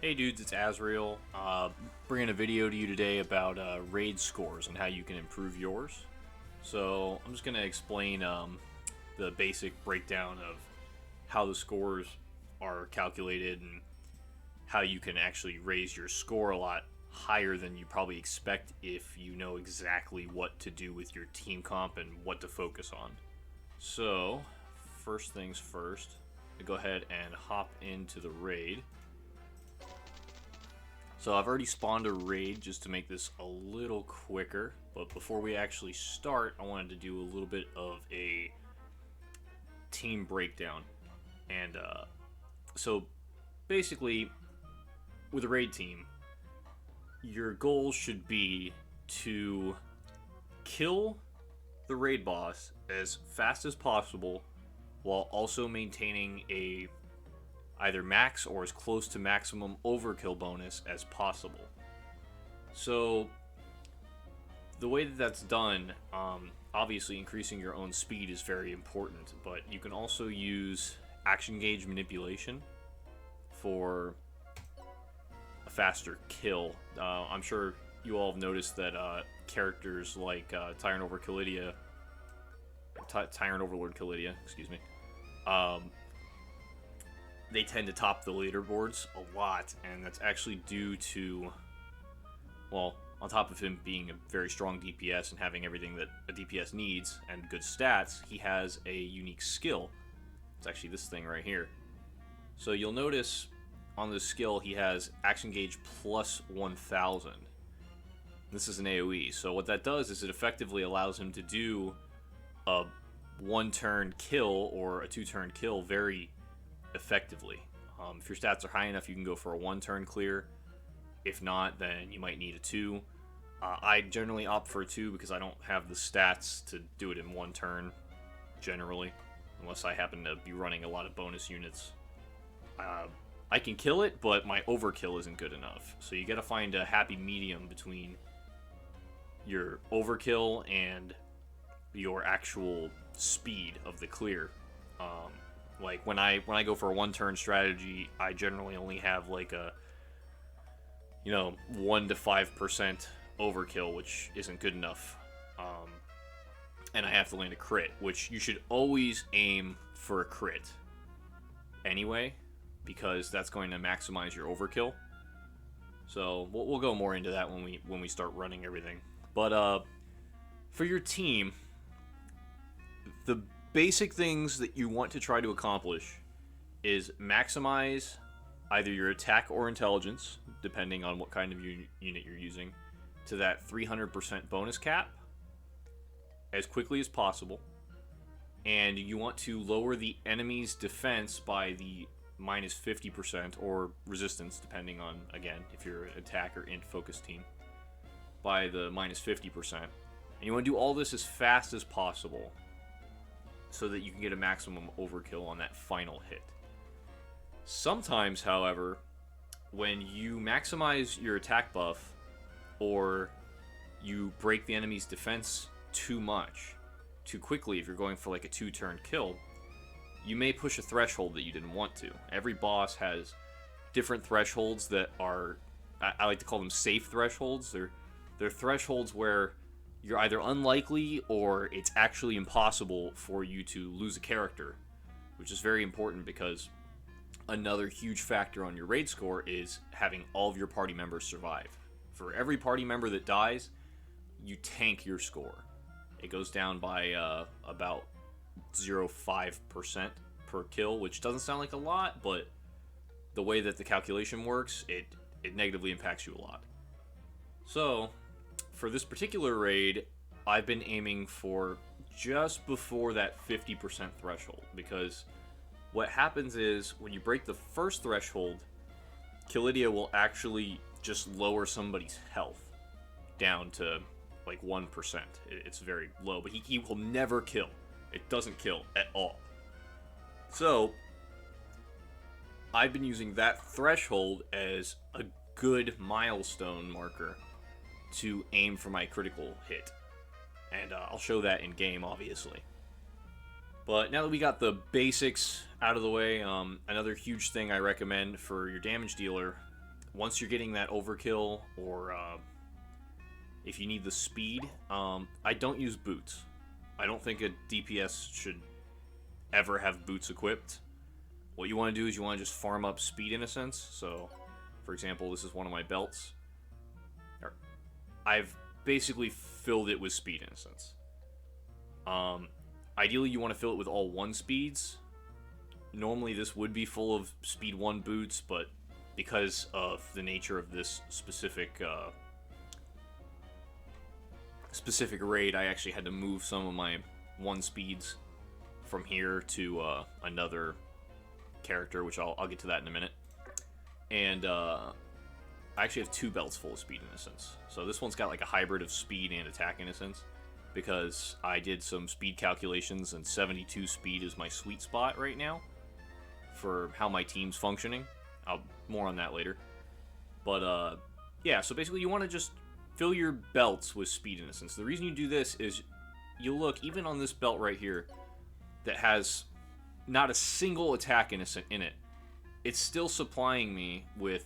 Hey dudes, it's Azrael. Bringing a video to you today about raid scores and how you can improve yours. So I'm just going to explain the basic breakdown of how the scores are calculated and how you can actually raise your score a lot higher than you probably expect if you know exactly what to do with your team comp and what to focus on. So first things first, I go ahead and hop into the raid. So I've already spawned a raid just to make this a little quicker, but before we actually start, I wanted to do a little bit of a team breakdown. And so basically, with a raid team, your goal should be to kill the raid boss as fast as possible while also maintaining a either max or as close to maximum overkill bonus as possible. So the way that that's done, obviously increasing your own speed is very important, but you can also use action gauge manipulation for a faster kill. I'm sure you all have noticed that characters like Tyrant Overlord Calidia, excuse me, they tend to top the leaderboards a lot, and that's actually due to, well, on top of him being a very strong DPS and having everything that a DPS needs and good stats, he has a unique skill. It's actually this thing right here. So you'll notice on this skill he has action gauge plus 1000. This is an AoE, so what that does is it effectively allows him to do a one-turn kill or a two-turn kill very effectively. If your stats are high enough, you can go for a one-turn clear. If not, then you might need a two. I generally opt for a two because I don't have the stats to do it in one turn, generally, unless I happen to be running a lot of bonus units. I can kill it, but my overkill isn't good enough. So you gotta find a happy medium between your overkill and your actual speed of the clear. Like when I go for a one-turn strategy, I generally only have like a 1 to 5% overkill, which isn't good enough. And I have to land a crit, which you should always aim for a crit anyway, because that's going to maximize your overkill. So we'll go more into that when we start running everything. But for your team, the basic things that you want to try to accomplish is maximize either your attack or intelligence, depending on what kind of unit you're using, to that 300% bonus cap as quickly as possible. And you want to lower the enemy's defense by the minus 50% or resistance, depending on, again, if you're an attack or int focus team, by the minus 50%. And you want to do all this as fast as possible so that you can get a maximum overkill on that final hit. Sometimes, however, when you maximize your attack buff or you break the enemy's defense too much, too quickly, if you're going for like a two-turn kill, you may push a threshold that you didn't want to. Every boss has different thresholds that are, I like to call them safe thresholds. They're thresholds where you're either unlikely or it's actually impossible for you to lose a character, which is very important because another huge factor on your raid score is having all of your party members survive. For every party member that dies, you tank your score. It goes down by about 0.5% per kill, which doesn't sound like a lot, but the way that the calculation works, it negatively impacts you a lot. So for this particular raid, I've been aiming for just before that 50% threshold, because what happens is when you break the first threshold, Calidia will actually just lower somebody's health down to like 1%. It's very low, but he will never kill. It doesn't kill at all. So I've been using that threshold as a good milestone marker to aim for my critical hit. And I'll show that in game, obviously. But now that we got the basics out of the way, another huge thing I recommend for your damage dealer once you're getting that overkill, or if you need the speed, I don't use boots. I don't think a DPS should ever have boots equipped. What you want to do is you want to just farm up speed in a sense. So, for example, this is one of my belts. I've basically filled it with speed in a sense. Ideally, you want to fill it with all 1 speeds. Normally, this would be full of speed 1 boots, but because of the nature of this specific raid, I actually had to move some of my 1 speeds from here to another character, which I'll get to that in a minute. And I actually have 2 belts full of speed in a sense. So this one's got like a hybrid of speed and attack in a sense, because I did some speed calculations, and 72 speed is my sweet spot right now for how my team's functioning. More on that later. But yeah, so basically you want to just fill your belts with speed in a sense. The reason you do this is you look, even on this belt right here that has not a single attack in it, it's still supplying me with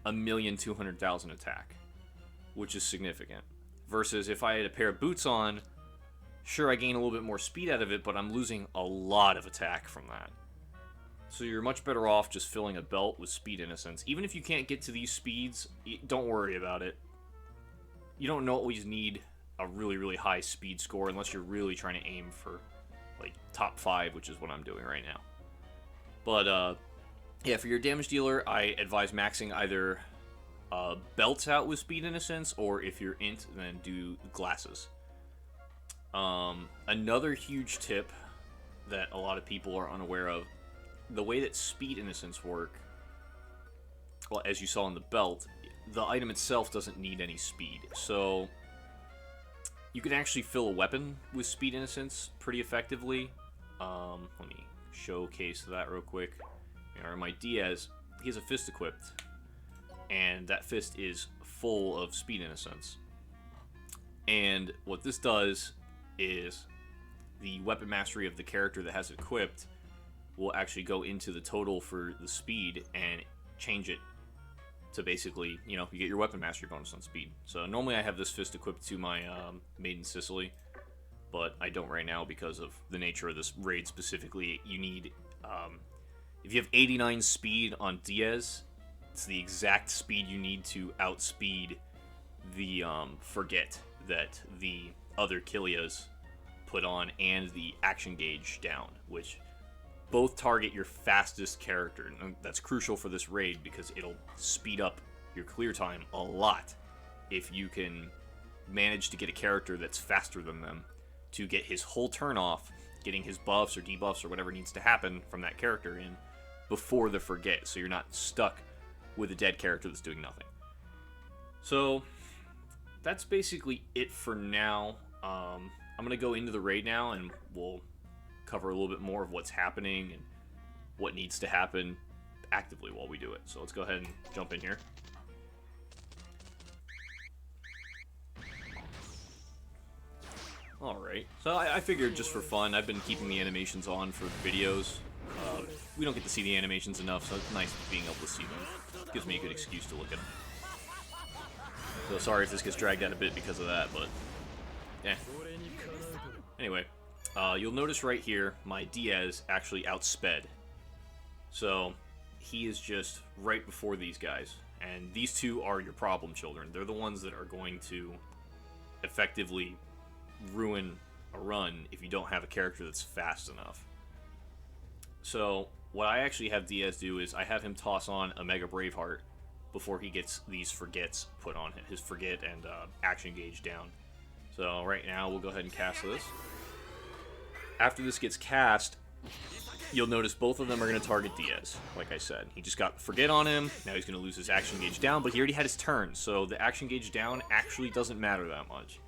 1,200,000 attack, which is significant. Versus if I had a pair of boots on, sure, I gain a little bit more speed out of it, but I'm losing a lot of attack from that. So you're much better off just filling a belt with speed in a sense. Even if you can't get to these speeds, don't worry about it. You don't always need a really, really high speed score unless you're really trying to aim for like top 5, which is what I'm doing right now. But yeah, for your damage dealer, I advise maxing either belts out with speed in a sense, or if you're int, then do glasses. Another huge tip that a lot of people are unaware of, the way that speed in a sense work, well, as you saw in the belt, the item itself doesn't need any speed. So you can actually fill a weapon with speed in a sense pretty effectively. Let me showcase that real quick. My Diaz, he has a fist equipped, and that fist is full of speed in a sense. And what this does is the weapon mastery of the character that has it equipped will actually go into the total for the speed and change it to basically, you get your weapon mastery bonus on speed. So normally I have this fist equipped to my Maiden Sicily, but I don't right now because of the nature of this raid specifically. You need, if you have 89 speed on Diaz, it's the exact speed you need to outspeed the Forget that the other Kilias put on, and the action gauge down, which both target your fastest character. And that's crucial for this raid because it'll speed up your clear time a lot if you can manage to get a character that's faster than them to get his whole turn off, getting his buffs or debuffs or whatever needs to happen from that character in before the Forget, so you're not stuck with a dead character that's doing nothing. So that's basically it for now. I'm going to go into the raid now, and we'll cover a little bit more of what's happening and what needs to happen actively while we do it. So let's go ahead and jump in here. Alright, so I figured just for fun, I've been keeping the animations on for videos. We don't get to see the animations enough, so it's nice being able to see them. Gives me a good excuse to look at them. So sorry if this gets dragged out a bit because of that, but yeah. Anyway, you'll notice right here, my Diaz actually outsped. So he is just right before these guys. And these two are your problem children. They're the ones that are going to effectively ruin a run if you don't have a character that's fast enough. So what I actually have Diaz do is I have him toss on a Mega Braveheart before he gets these Forgets put on him, his Forget and action gauge down. So right now we'll go ahead and cast this. After this gets cast, you'll notice both of them are going to target Diaz, like I said. He just got Forget on him, now he's going to lose his action gauge down, but he already had his turn, so the action gauge down actually doesn't matter that much.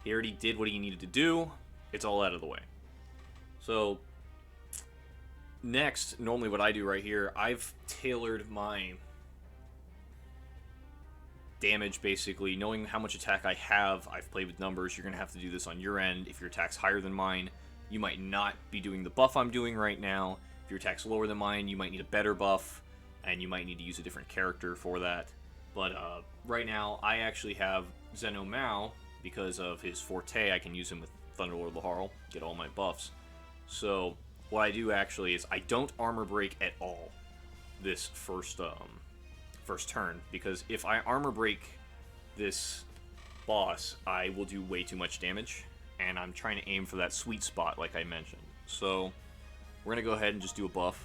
He already did what he needed to do, it's all out of the way. So next, normally what I do right here, I've tailored my damage basically, knowing how much attack I have. I've played with numbers. You're going to have to do this on your end. If your attack's higher than mine, you might not be doing the buff I'm doing right now. If your attack's lower than mine, you might need a better buff. and you might need to use a different character for that. But right now, I actually have Zeno Mao because of his forte. I can use him with Thunderlord Laharl, get all my buffs. So what I do actually is I don't armor break at all this first turn, because if I armor break this boss, I will do way too much damage, and I'm trying to aim for that sweet spot like I mentioned. So we're going to go ahead and just do a buff.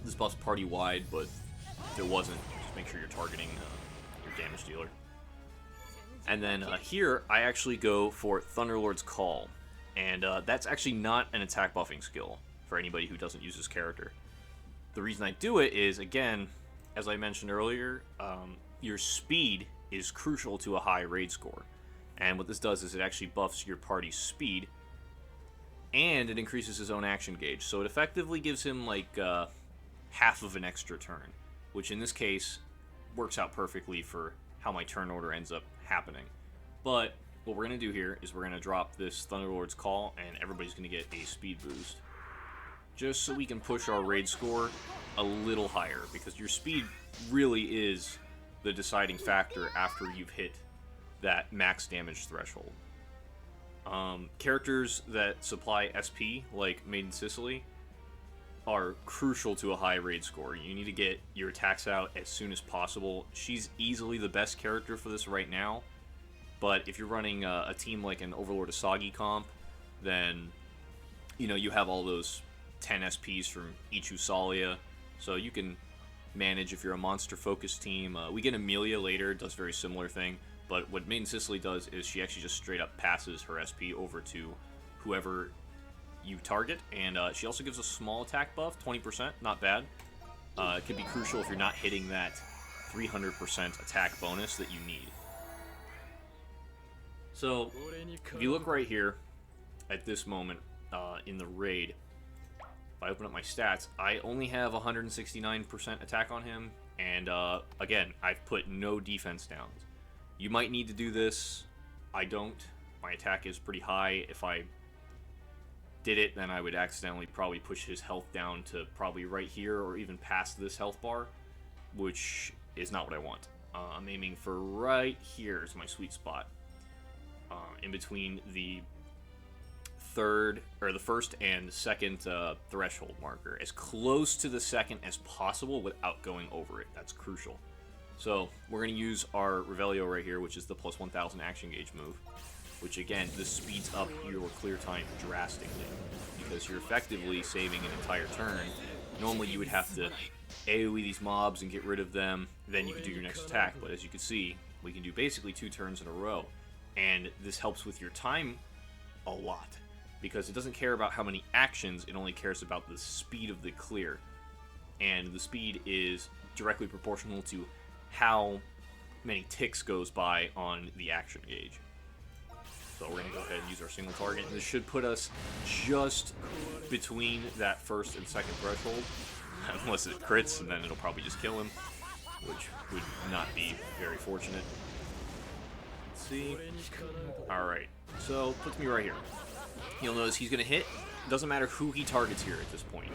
This buff's party wide, but if it wasn't, just make sure you're targeting your damage dealer. And then here, I actually go for Thunderlord's Call. And that's actually not an attack buffing skill for anybody who doesn't use this character. The reason I do it is, again, as I mentioned earlier, your speed is crucial to a high raid score. And what this does is it actually buffs your party's speed, and it increases his own action gauge. So it effectively gives him like half of an extra turn, which in this case works out perfectly for how my turn order ends up happening. But what we're going to do here is we're going to drop this Thunderlord's Call, and everybody's going to get a speed boost, just so we can push our raid score a little higher, because your speed really is the deciding factor after you've hit that max damage threshold. Characters that supply SP, like Maiden Sicily, are crucial to a high raid score. You need to get your attacks out as soon as possible. She's easily the best character for this right now, but if you're running a team like an Overlord Asagi comp, then you have all those 10 SPs from Ichu Salia, so you can manage if you're a monster-focused team. We get Amelia later, does very similar thing, but what Maiden Sicily does is she actually just straight up passes her SP over to whoever you target, and she also gives a small attack buff, 20%, not bad. It can be crucial if you're not hitting that 300% attack bonus that you need. So, if you look right here, at this moment, in the raid, if I open up my stats, I only have 169% attack on him, and again, I've put no defense downs. You might need to do this. I don't. My attack is pretty high. If I did it, then I would accidentally probably push his health down to probably right here, or even past this health bar, which is not what I want. I'm aiming for right here is my sweet spot. In between the first and second threshold marker, as close to the second as possible without going over it. That's crucial. So we're going to use our Revelio right here, which is the plus 1000 action gauge move, which again, this speeds up your clear time drastically, because you're effectively saving an entire turn. Normally you would have to AoE these mobs and get rid of them, then you can do your next attack, but as you can see, we can do basically 2 turns in a row. And this helps with your time a lot, because it doesn't care about how many actions, it only cares about the speed of the clear. And the speed is directly proportional to how many ticks goes by on the action gauge. So we're going to go ahead and use our single target, and this should put us just between that first and second threshold, unless it crits, and then it'll probably just kill him, which would not be very fortunate. See? Alright, so puts me right here. You'll notice he's going to hit. Doesn't matter who he targets here at this point.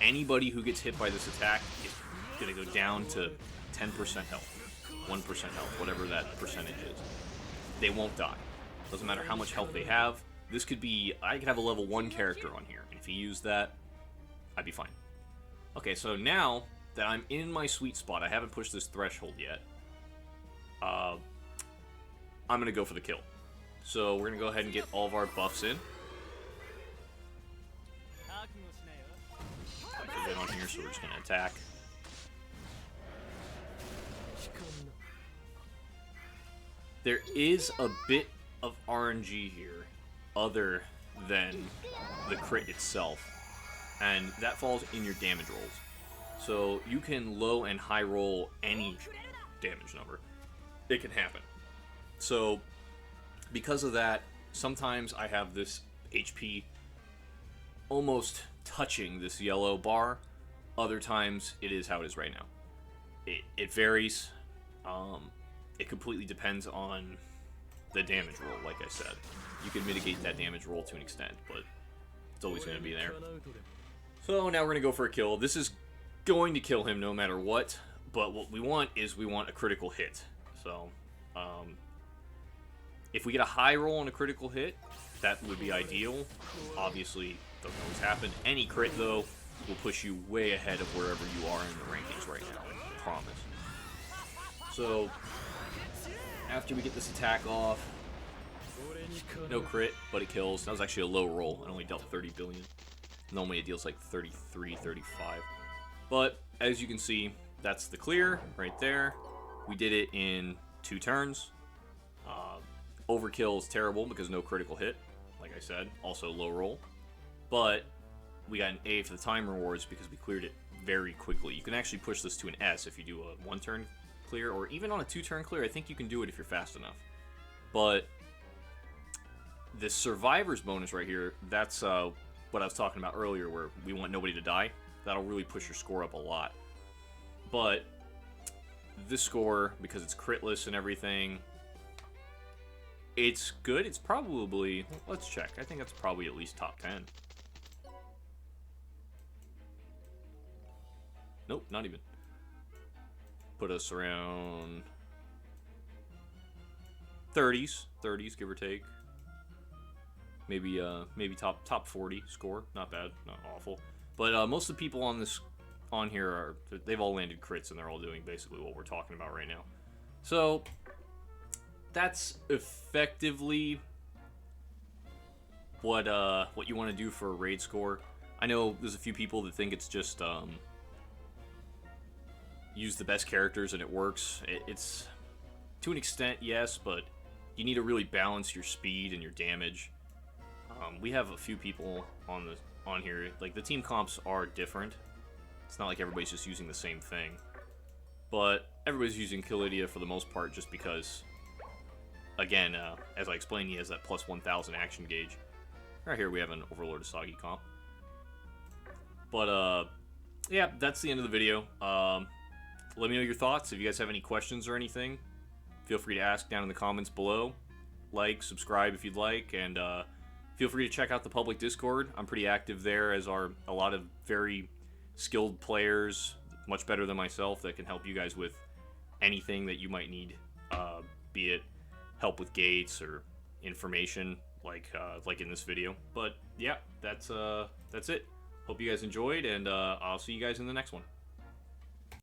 Anybody who gets hit by this attack is going to go down to 10% health, 1% health, whatever that percentage is. They won't die. Doesn't matter how much health they have. This could be, I could have a level 1 character on here, and if he used that, I'd be fine. Okay, so now that I'm in my sweet spot, I haven't pushed this threshold yet, I'm going to go for the kill. So we're going to go ahead and get all of our buffs in. Put it on here, so we're just going to attack. There is a bit of RNG here, other than the crit itself, and that falls in your damage rolls. So you can low and high roll any damage number. It can happen. So, because of that, sometimes I have this HP almost touching this yellow bar. Other times, it is how it is right now. It varies. It completely depends on the damage roll, like I said. You can mitigate that damage roll to an extent, but it's always going to be there. So now we're going to go for a kill. This is going to kill him no matter what. But what we want is we want a critical hit. So, if we get a high roll on a critical hit, that would be ideal. Obviously, doesn't always happen. Any crit, though, will push you way ahead of wherever you are in the rankings right now. I promise. So, after we get this attack off, no crit, but it kills. That was actually a low roll. It only dealt 30 billion. Normally it deals like 33, 35. But, as you can see, that's the clear right there. We did it in 2 turns. Overkill is terrible because no critical hit, like I said. Also low roll. But we got an A for the time rewards because we cleared it very quickly. You can actually push this to an S if you do a 1-turn clear, or even on a 2-turn clear. I think you can do it if you're fast enough. But the survivor's bonus right here, that's what I was talking about earlier, where we want nobody to die. That'll really push your score up a lot. But this score, because it's critless and everything, it's good. It's probably, let's check. I think that's probably at least top 10. Nope, not even. Put us around 30s, give or take. Maybe top 40 score. Not bad, not awful. But most of the people on here they've all landed crits, and they're all doing basically what we're talking about right now. So that's effectively what you want to do for a raid score. I know there's a few people that think it's just use the best characters and it works. It's to an extent, yes, but you need to really balance your speed and your damage. We have a few people on here. Like, the team comps are different. It's not like everybody's just using the same thing. But everybody's using Killidia for the most part just because, again, as I explained, he has that plus 1,000 action gauge. Right here we have an Overlord Asagi comp. But, yeah, that's the end of the video. Let me know your thoughts. If you guys have any questions or anything, feel free to ask down in the comments below. Like, subscribe if you'd like, and feel free to check out the public Discord. I'm pretty active there, as are a lot of very skilled players, much better than myself, that can help you guys with anything that you might need, be it help with gates or information, like in this video. But yeah, that's it. Hope you guys enjoyed, and I'll see you guys in the next one.